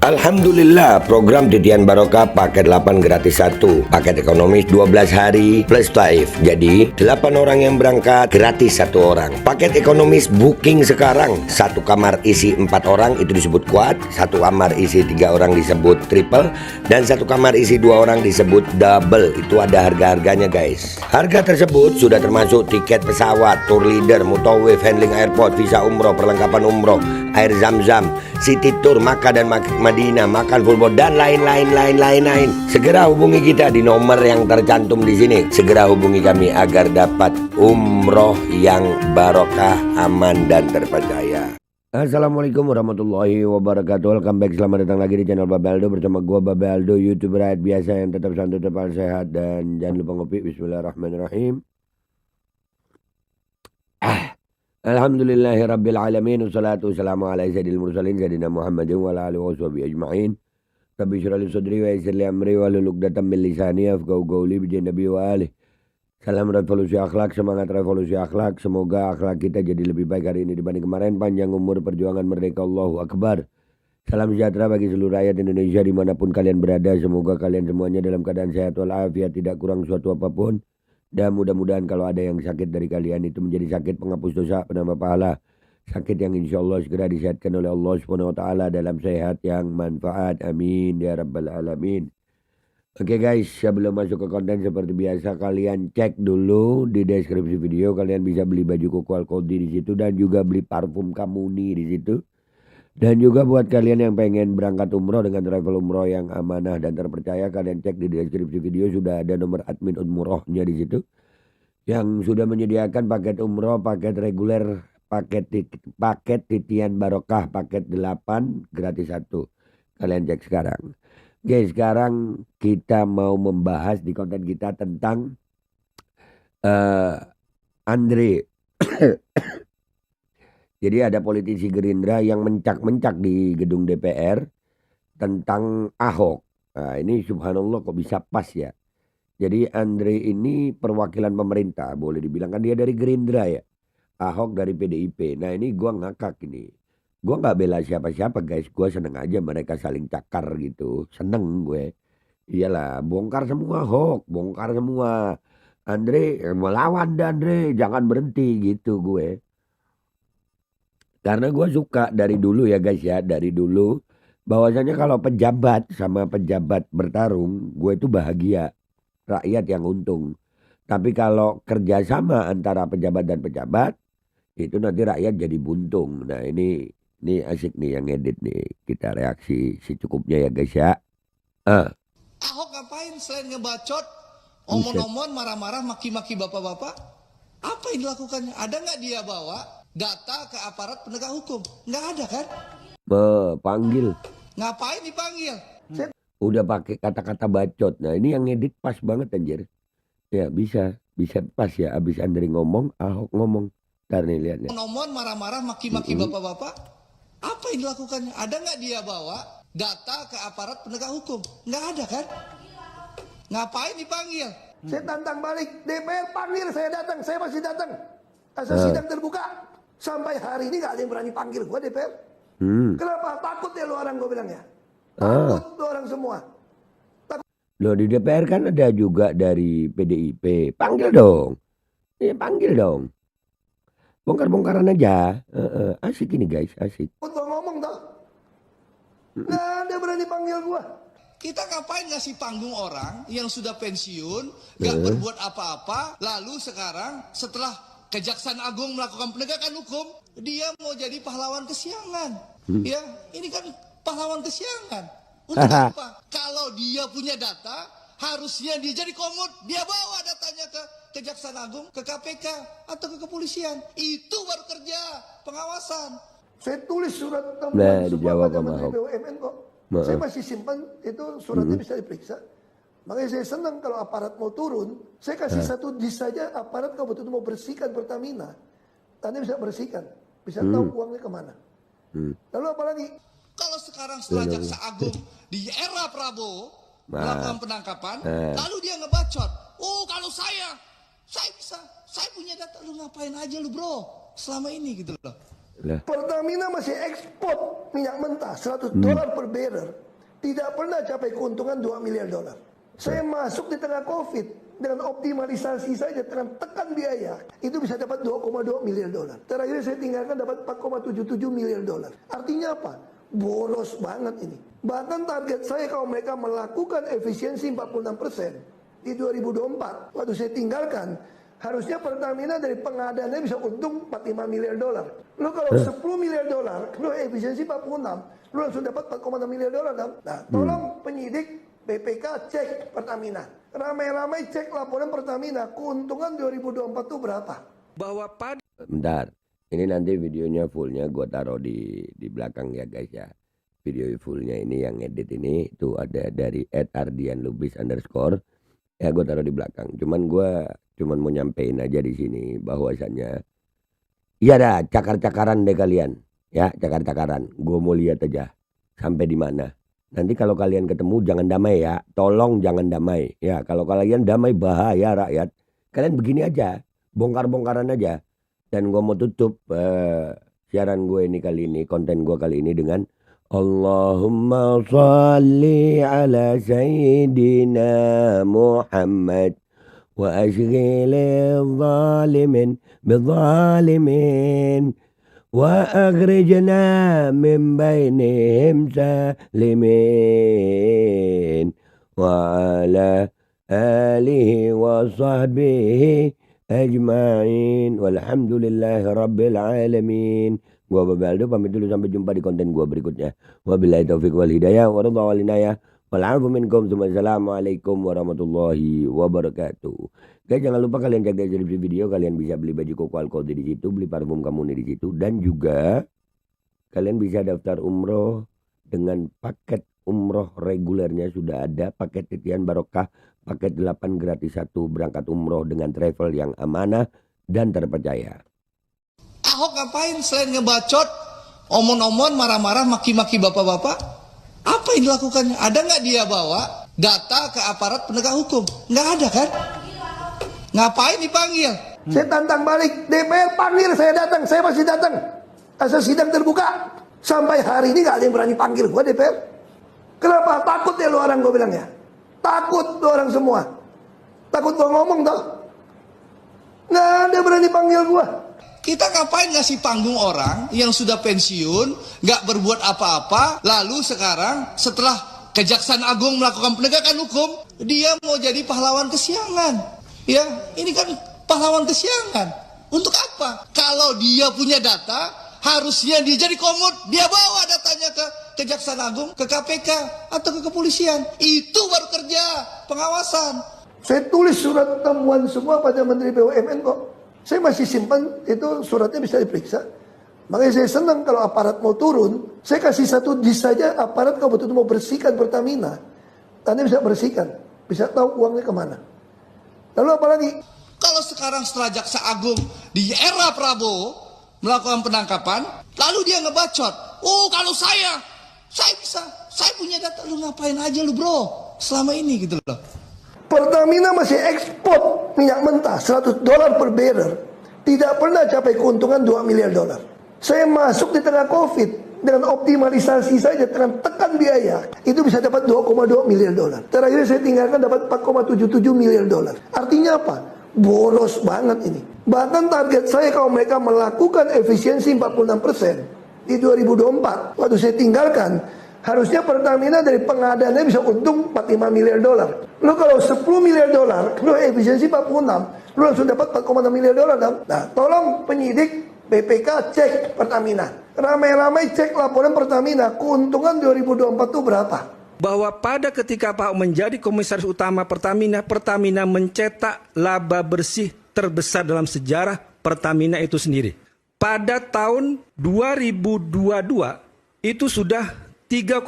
Alhamdulillah, program Titian Barokah paket 8 gratis 1, paket ekonomis 12 hari plus live. Jadi 8 orang yang berangkat gratis 1 orang. Paket ekonomis booking sekarang, 1 kamar isi 4 orang itu disebut quad, 1 kamar isi 3 orang disebut triple, dan 1 kamar isi 2 orang disebut double. Itu ada harga-harganya guys. Harga tersebut sudah termasuk tiket pesawat, tour leader, mutawif, handling airport, visa umroh, perlengkapan umroh, air zam-zam, city tour, Makkah dan Madinah, makan full board, dan lain-lain. Segera hubungi kita di nomor yang tercantum di sini. Segera hubungi kami agar dapat umroh yang barokah, aman dan terpercaya. Assalamualaikum warahmatullahi wabarakatuh. Welcome back, selamat datang lagi di channel Babe Aldo bersama gua Babe Aldo, YouTuber rakyat biasa yang tetap santai, tetap sehat, dan jangan lupa ngopi. Bismillahirrahmanirrahim. Alhamdulillahirabbil alamin, wassalatu wassalamu ala sayyidil mursalin sayyidina Muhammadin wa ala alihi washabihi ajmain. Rabbi shrah li sadri wa yassir li amri wahlul 'uqdatam min lisani yafqahu qawli bi nabi wa alihi. Salam revolusi akhlak, semangat revolusi akhlak. Semoga akhlak kita jadi lebih baik hari ini dibanding kemarin. Panjang umur, perjuangan merdeka, Allahu Akbar. Salam sejahtera bagi seluruh rakyat Indonesia dimanapun kalian berada. Semoga kalian semuanya dalam keadaan sehat walafiat, tidak kurang suatu apapun. Dan mudah-mudahan kalau ada yang sakit dari kalian itu menjadi sakit penghapus dosa, penambah pahala. Sakit yang insya Allah segera disehatkan oleh Allah Subhanahu wa Ta'ala dalam sehat yang manfaat. Amin ya rabbal alamin. Oke guys, sebelum masuk ke konten seperti biasa, kalian cek dulu di deskripsi video. Kalian bisa beli baju Koko Alkodi di situ dan juga beli parfum Kamuni di situ. Dan juga buat kalian yang pengen berangkat umroh dengan travel umroh yang amanah dan terpercaya, kalian cek di deskripsi video, sudah ada nomor admin umrohnya di situ yang sudah menyediakan paket umroh, paket reguler, paket titian barokah, paket 8 gratis 1. Kalian cek sekarang. Oke, sekarang kita mau membahas di konten kita tentang Andre. Jadi ada politisi Gerindra yang mencak-mencak di gedung DPR tentang Ahok. Nah, ini subhanallah kok bisa pas ya. Jadi Andre ini perwakilan pemerintah, boleh dibilang kan dia dari Gerindra ya. Ahok dari PDIP. Nah ini gua ngakak ini. Gua nggak bela siapa-siapa guys. Gua seneng aja mereka saling cakar gitu. Seneng gue. Iyalah, bongkar semua Ahok, bongkar semua. Andre melawan Andre, jangan berhenti gitu gue. Karena gue suka dari dulu ya guys ya, dari dulu bahwasanya kalau pejabat sama pejabat bertarung, gue itu bahagia, rakyat yang untung. Tapi kalau kerjasama antara pejabat dan pejabat, itu nanti rakyat jadi buntung. Nah ini asik nih yang edit nih, kita reaksi secukupnya ya guys ya. Ahok ngapain selain ngebacot, omon-omon, marah-marah, maki-maki bapak-bapak? Apa yang dilakukannya? Ada nggak dia bawa data ke aparat penegak hukum? Nggak ada kan? Panggil. Ngapain dipanggil? Udah pakai kata-kata bacot. Nah ini yang ngedit pas banget anjir. Ya bisa pas ya. Abis Andre ngomong, Ahok ngomong. Ntar nih lihat nih. Omon-omon, marah-marah, maki-maki bapak-bapak? Apa yang dilakukannya? Ada nggak dia bawa data ke aparat penegak hukum? Nggak ada kan? Ngapain dipanggil? Saya tantang balik, DPR panggil saya datang, saya masih datang. Asal sidang terbuka. Sampai hari ini gak ada yang berani panggil gue DPR. Kenapa? Takut ya lu orang, gue bilang ya. Takut lu orang semua. Loh di DPR kan ada juga dari PDIP. Panggil dong. Iya panggil dong. Bongkar-bongkaran aja. Asik ini guys, asik. Untuk ngomong tau. Gak ada berani panggil gue. Kita ngapain ngasih panggung orang yang sudah pensiun, gak berbuat apa-apa, lalu sekarang setelah Kejaksaan Agung melakukan penegakan hukum, dia mau jadi pahlawan kesiangan. Ya, ini kan pahlawan kesiangan. Untuk apa? Kalau dia punya data, harusnya dia jadi komut, dia bawa datanya ke Kejaksaan Agung, ke KPK atau ke kepolisian. Itu baru kerja pengawasan. Saya tulis surat Nah, temuan dijawab semua pada sama Menteri Ahok. BUMN kok. Saya masih simpan itu suratnya bisa diperiksa. Makanya saya senang kalau aparat mau turun, saya kasih satu dis saja, aparat kalau betul mau bersihkan Pertamina. Anda bisa bersihkan, bisa tahu uangnya kemana. Lalu apalagi? Kalau sekarang setelah Jaksa Agung di era Prabowo melakukan penangkapan, lalu dia ngebacot. Oh kalau saya bisa, saya punya data. Lu ngapain aja lu bro, selama ini gitu loh. Lah. Pertamina masih ekspor minyak mentah 100 dolar per barrel. Tidak pernah capai keuntungan 2 miliar dolar. Saya masuk di tengah COVID dengan optimalisasi saja, dengan tekan biaya, itu bisa dapat 2,2 miliar dolar. Terakhir saya tinggalkan dapat 4,77 miliar dolar. Artinya apa? Boros banget ini. Bahkan target saya kalau mereka melakukan efisiensi 46% di 2024, waktu saya tinggalkan, harusnya Pertamina dari pengadaannya bisa untung 45 miliar dolar. Lu kalau 10 miliar dolar, lu efisiensi 46, lu langsung dapat 4,6 miliar dolar. Nah, tolong penyidik BPK cek Pertamina. Ramai-ramai cek laporan Pertamina, keuntungan 2024 itu berapa? Bahwa pada Bentar, ini nanti videonya fullnya gue taruh di belakang ya guys ya. Video fullnya ini yang edit ini itu ada dari @ardianlubis_. Ya gue taruh di belakang. Cuman mau nyampein aja di sini bahwasannya iya dah cakar-cakaran deh kalian. Ya cakar-cakaran. Gue mau lihat aja sampai di mana. Nanti kalau kalian ketemu jangan damai ya. Tolong jangan damai. Ya kalau kalian damai bahaya rakyat. Kalian begini aja. Bongkar-bongkaran aja. Dan gue mau tutup siaran gue ini kali ini. Konten gue kali ini dengan Allahumma salli ala Sayyidina Muhammad. Wa ashghilil zalimin bizzalimin. وأخرجنا من بينهم سالمين وعلى آله وصحبه أجمعين والحمد لله رب العالمين. Gua Babaldo pamit dulu, sampai jumpa di konten gua berikutnya. Wabillahi taufiq wal hidayah wa ridha wal inayah. Wal minkum. Assalamualaikum warahmatullahi wabarakatuh. Guys, jangan lupa kalian cek deskripsi video, kalian bisa beli baju koko alkode di situ, beli parfum kamu di situ, dan juga kalian bisa daftar umroh dengan paket umroh regulernya sudah ada, paket titian barokah, paket 8 gratis 1 berangkat umroh dengan travel yang amanah dan terpercaya. Ahok ngapain selain ngebacot, omon-omon, marah-marah, maki-maki bapak-bapak? Apa yang dilakukannya? Ada nggak dia bawa data ke aparat penegak hukum? Nggak ada kan? Ngapain dipanggil? Saya tantang balik, DPR panggil saya datang, saya masih datang. Asal sidang terbuka. Sampai hari ini gak ada yang berani panggil gua DPR. Kenapa? Takut ya lu orang, gua bilang ya. Takut lu orang semua. Takut gua ngomong tau. Gak ada berani panggil gua. Kita ngapain ngasih panggung orang yang sudah pensiun, gak berbuat apa-apa, lalu sekarang setelah Kejaksaan Agung melakukan penegakan hukum, dia mau jadi pahlawan kesiangan. Ya, ini kan pahlawan kesiangan. Untuk apa? Kalau dia punya data, harusnya dia jadi komut. Dia bawa datanya ke Kejaksaan Agung, ke KPK, atau ke kepolisian. Itu baru kerja pengawasan. Saya tulis surat temuan semua pada Menteri BUMN kok. Saya masih simpan, itu suratnya bisa diperiksa. Makanya saya senang kalau aparat mau turun, saya kasih satu disk saja, aparat kalau betul-betul mau bersihkan Pertamina. Anda bisa bersihkan, bisa tahu uangnya kemana. Lalu apa lagi? Kalau sekarang setelah Jaksa Agung di era Prabowo melakukan penangkapan, lalu dia ngebacot. Oh, kalau saya bisa, saya punya data. Lu ngapain aja lu bro, selama ini gitu loh. Pertamina masih ekspor minyak mentah 100 dolar per barrel. Tidak pernah capai keuntungan 2 miliar dolar. Saya masuk di tengah COVID. Dengan optimalisasi saja, dengan tekan biaya, itu bisa dapat 2,2 miliar dolar. Terakhir saya tinggalkan dapat 4,77 miliar dolar. Artinya apa? Boros banget ini. Bahkan target saya kalau mereka melakukan efisiensi 46% di 2024, waktu saya tinggalkan, harusnya Pertamina dari pengadaannya bisa untung 45 miliar dolar. Lu kalau 10 miliar dolar, lu efisiensi 46, lu langsung dapat 4,6 miliar dolar. Nah, tolong penyidik BPK cek Pertamina. Ramai-ramai cek laporan Pertamina, keuntungan 2024 itu berapa? bahwa pada ketika Pak Ahok menjadi komisaris utama Pertamina, Pertamina mencetak laba bersih terbesar dalam sejarah Pertamina itu sendiri. Pada tahun 2022 itu sudah 3,8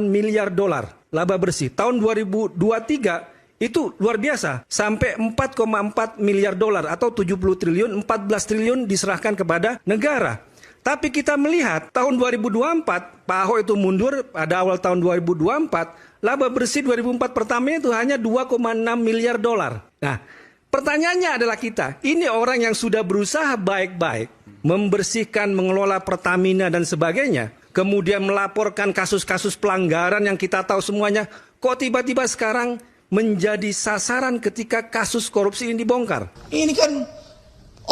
miliar dolar laba bersih. Tahun 2023 itu luar biasa, sampai 4,4 miliar dolar atau 70 triliun, 14 triliun diserahkan kepada negara. Tapi kita melihat tahun 2024, Pak Ahok itu mundur pada awal tahun 2024, laba bersih 2004 Pertamina itu hanya 2,6 miliar dolar. Nah, Pertanyaannya adalah ini orang yang sudah berusaha baik-baik, membersihkan, mengelola Pertamina dan sebagainya, kemudian melaporkan kasus-kasus pelanggaran yang kita tahu semuanya, kok tiba-tiba sekarang menjadi sasaran ketika kasus korupsi ini dibongkar? Ini kan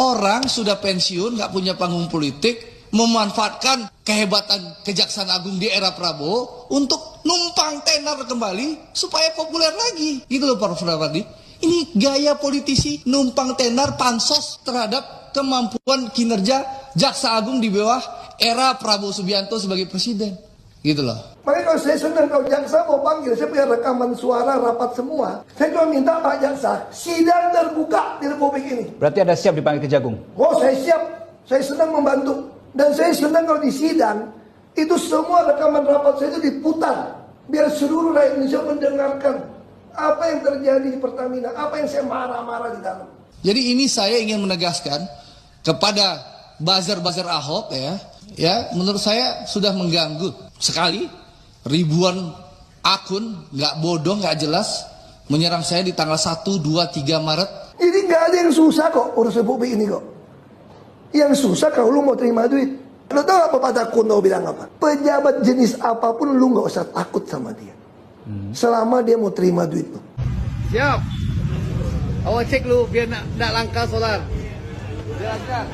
orang sudah pensiun, nggak punya panggung politik, memanfaatkan kehebatan Kejaksaan Agung di era Prabowo untuk numpang tenar kembali supaya populer lagi. Gitu loh Pak Fadli. Ini gaya politisi numpang tenar pansos terhadap kemampuan kinerja Jaksa Agung di bawah era Prabowo Subianto sebagai presiden. Gitu loh. Makanya kalau saya senang kalau jaksa mau panggil, saya punya rekaman suara rapat semua. Saya cuma minta Pak Jaksa, sidang terbuka di Republik ini. Berarti Anda siap dipanggil Kejagung? Oh, saya siap. Saya senang membantu. Dan saya senang kalau di sidang, itu semua rekaman rapat saya itu diputar. Biar seluruh rakyat Indonesia mendengarkan apa yang terjadi di Pertamina, apa yang saya marah-marah di dalam. Jadi ini saya ingin menegaskan kepada buzzer-buzzer Ahok ya, menurut saya sudah mengganggu sekali. Ribuan akun nggak bodoh, nggak jelas menyerang saya di tanggal 1, 2, 3 Maret. Jadi nggak ada yang susah kok urus Republik ini kok. Yang susah kalau lu mau terima duit. Lu tahu apa Pak Kuno bilang apa? Pejabat jenis apapun lu nggak usah takut sama dia. Selama dia mau terima duit lu. Siap. Awak cek lu biar nak langkah solar. Biar langkah.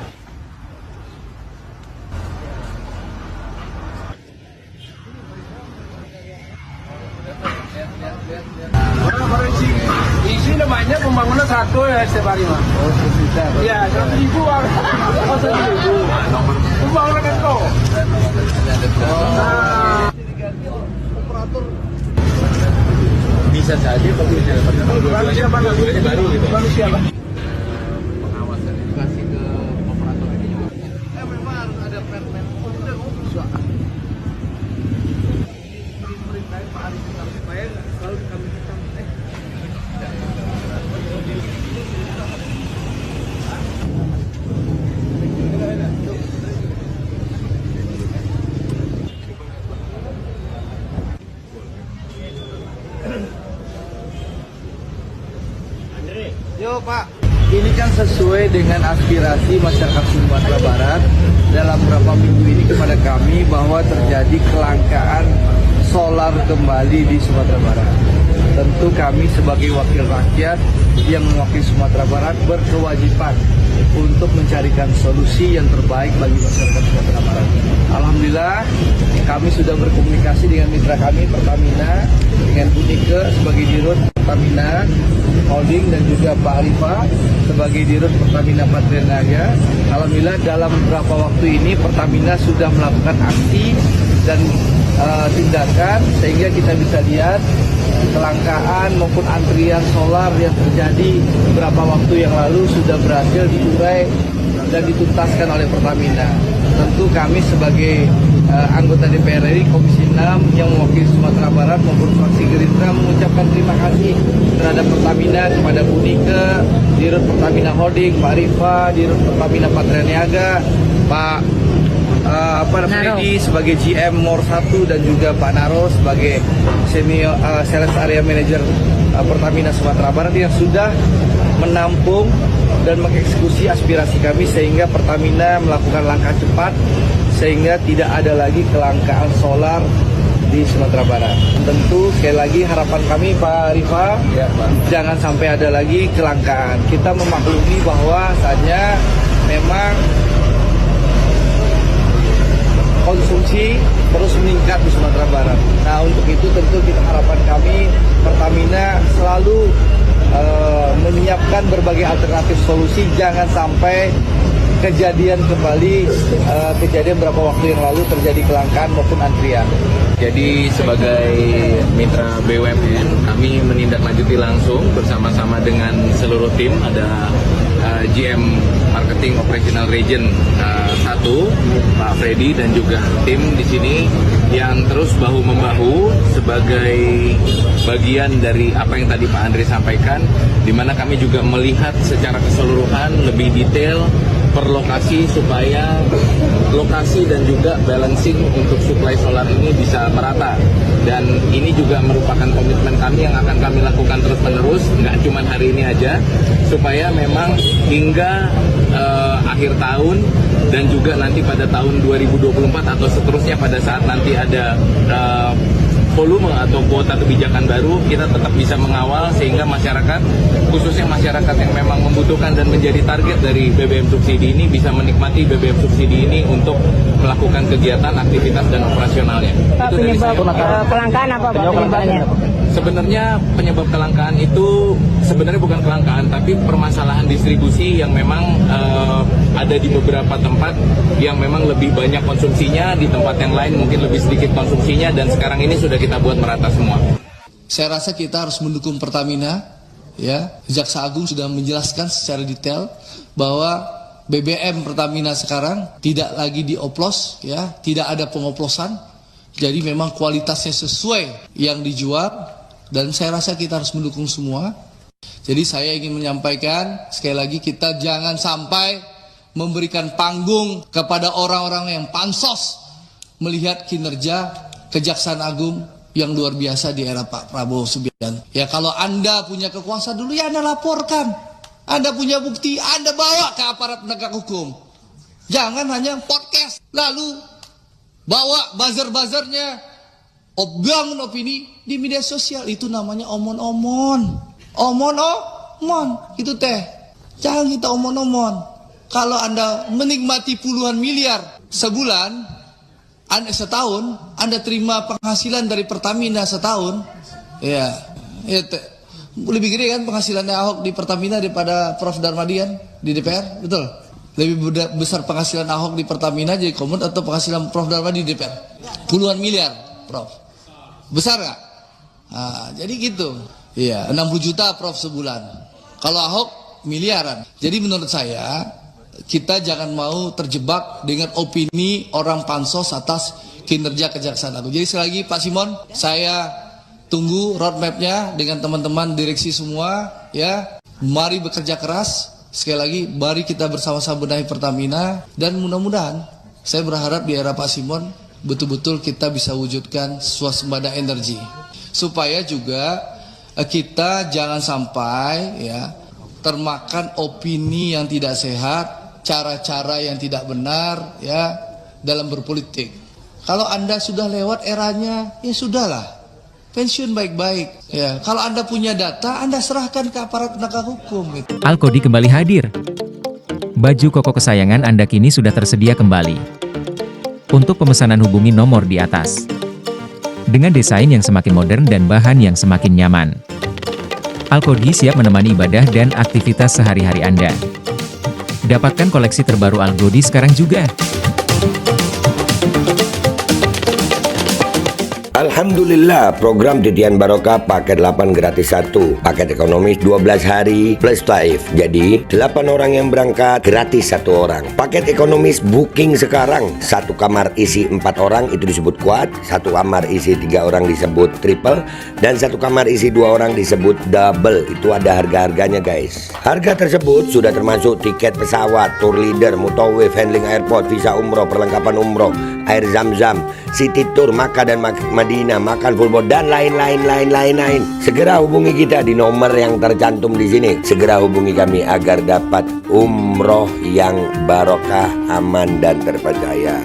Isi namanya pembangunan satu ya setiap hari Mas. Oh, sekitar. Iya, 100.000 Bang. Oh, 100.000. Pembangunan kan kok. Bisa saja tapi Baru siapa baru gitu. Baru siapa? Pengawasan edukasi ke operator ini juga. Memang harus ada permen. Perintahin Pak Arif supaya selalu kami Yo Pak. Ini kan sesuai dengan aspirasi masyarakat Sumatera Barat dalam beberapa minggu ini kepada kami bahwa terjadi kelangkaan solar kembali di Sumatera Barat. Tentu kami sebagai wakil rakyat yang mewakili Sumatera Barat berkewajiban untuk mencarikan solusi yang terbaik bagi masyarakat Sumatera Barat. Alhamdulillah kami sudah berkomunikasi dengan mitra kami Pertamina, dengan Bu Nike sebagai Dirut Pertamina Holding dan juga Pak Arifa sebagai Dirut Pertamina Patraniaga. Alhamdulillah dalam beberapa waktu ini Pertamina sudah melakukan aksi dan tindakan sehingga kita bisa lihat kelangkaan maupun antrian solar yang terjadi beberapa waktu yang lalu sudah berhasil diurai dan dituntaskan oleh Pertamina. Tentu kami sebagai anggota DPR RI Komisi 6 yang mewakili Sumatera Barat maupun fraksi Gerindra mengucapkan terima kasih terhadap Pertamina, kepada Bu Nike, Dirut Pertamina Holding, Pak Rifa, Dirut Pertamina Patraniaga, Pak Freddy sebagai GM Mor 1 dan juga Pak Naro sebagai senior sales area manager Pertamina Sumatera Barat yang sudah menampung dan mengeksekusi aspirasi kami sehingga Pertamina melakukan langkah cepat sehingga tidak ada lagi kelangkaan solar di Sumatera Barat. Tentu sekali lagi harapan kami Pak Rifa jangan sampai ada lagi kelangkaan. Kita memaklumi bahwa saja memang konsumsi terus meningkat di Sumatera Barat. Nah untuk itu tentu kita harapan kami Pertamina selalu menyiapkan berbagai alternatif solusi, jangan sampai kejadian kembali kejadian beberapa waktu yang lalu terjadi kelangkaan maupun antrian. Jadi sebagai mitra BUMN kami menindaklanjuti langsung bersama-sama dengan seluruh tim, ada GM Marketing Operational Region 1 Pak Freddy dan juga tim di sini yang terus bahu-membahu sebagai bagian dari apa yang tadi Pak Andre sampaikan, di mana kami juga melihat secara keseluruhan lebih detail per lokasi supaya lokasi dan juga balancing untuk supply solar ini bisa merata. Dan ini juga merupakan komitmen kami yang akan kami lakukan terus-menerus, nggak cuma hari ini aja, supaya memang hingga akhir tahun dan juga nanti pada tahun 2024 atau seterusnya pada saat nanti ada volume atau kuota kebijakan baru, kita tetap bisa mengawal sehingga masyarakat, khususnya masyarakat yang memang membutuhkan dan menjadi target dari BBM subsidi ini, bisa menikmati BBM subsidi ini untuk melakukan kegiatan, aktivitas, dan operasionalnya. Pak, penyebab kelangkaan apa Pak penyebabnya? Sebenarnya penyebab kelangkaan itu sebenarnya bukan kelangkaan, tapi permasalahan distribusi yang memang ada di beberapa tempat yang memang lebih banyak konsumsinya, di tempat yang lain mungkin lebih sedikit konsumsinya, dan sekarang ini sudah kita buat merata semua. Saya rasa kita harus mendukung Pertamina, ya. Jaksa Agung sudah menjelaskan secara detail bahwa BBM Pertamina sekarang tidak lagi dioplos, ya, tidak ada pengoplosan. Jadi memang kualitasnya sesuai yang dijual, dan saya rasa kita harus mendukung semua. Jadi saya ingin menyampaikan sekali lagi, kita jangan sampai memberikan panggung kepada orang-orang yang pansos melihat kinerja Kejaksaan Agung yang luar biasa di era Pak Prabowo Subianto. Ya, kalau Anda punya kekuasaan dulu, ya Anda laporkan. Anda punya bukti, Anda bawa ke aparat penegak hukum. Jangan hanya podcast, lalu bawa buzzer-buzzernya, bangun opini di media sosial. Itu namanya omon-omon. Omon-omon, itu teh. Jangan kita omon-omon. Kalau Anda menikmati puluhan miliar sebulan, setahun, Anda terima penghasilan dari Pertamina setahun, ya lebih gede kan penghasilannya Ahok di Pertamina daripada Prof. Darmadian di DPR, betul? Lebih besar penghasilan Ahok di Pertamina jadi Komut atau penghasilan Prof. Darmadi di DPR? Puluhan miliar, Prof. Besar nggak? Nah, jadi gitu. Iya, 60 juta Prof sebulan. Kalau Ahok miliaran. Jadi menurut saya, kita jangan mau terjebak dengan opini orang pansos atas kinerja Kejaksaan Agung. Jadi sekali lagi Pak Simon, saya tunggu roadmapnya dengan teman-teman direksi semua, ya. Mari bekerja keras. Sekali lagi, mari kita bersama-sama benahi Pertamina, dan mudah-mudahan saya berharap di era Pak Simon betul-betul kita bisa wujudkan swasembada energi, supaya juga kita jangan sampai, ya, termakan opini yang tidak sehat, cara-cara yang tidak benar, ya, dalam berpolitik. Kalau Anda sudah lewat eranya, ya sudahlah, pensiun baik-baik. Ya, kalau Anda punya data, Anda serahkan ke aparat penegak hukum. Gitu. Alkodi kembali hadir. Baju koko kesayangan Anda kini sudah tersedia kembali. Untuk pemesanan hubungi nomor di atas. Dengan desain yang semakin modern dan bahan yang semakin nyaman, Alkodi siap menemani ibadah dan aktivitas sehari-hari Anda. Dapatkan koleksi terbaru Alkodi sekarang juga. Alhamdulillah, program Titian Barokah paket 8 gratis 1, paket ekonomis 12 hari plus taif. Jadi 8 orang yang berangkat gratis 1 orang. Paket ekonomis booking sekarang, 1 kamar isi 4 orang itu disebut quad, 1 kamar isi 3 orang disebut triple, dan 1 kamar isi 2 orang disebut double. Itu ada harga-harganya guys. Harga tersebut sudah termasuk tiket pesawat, tour leader, mutawif, handling airport, visa umroh, perlengkapan umroh, air zam-zam, city tour, Makkah dan Madinah, makan full board, dan lain-lain. Segera hubungi kita di nomor yang tercantum di sini. Segera hubungi kami agar dapat umroh yang barokah, aman dan terpercaya.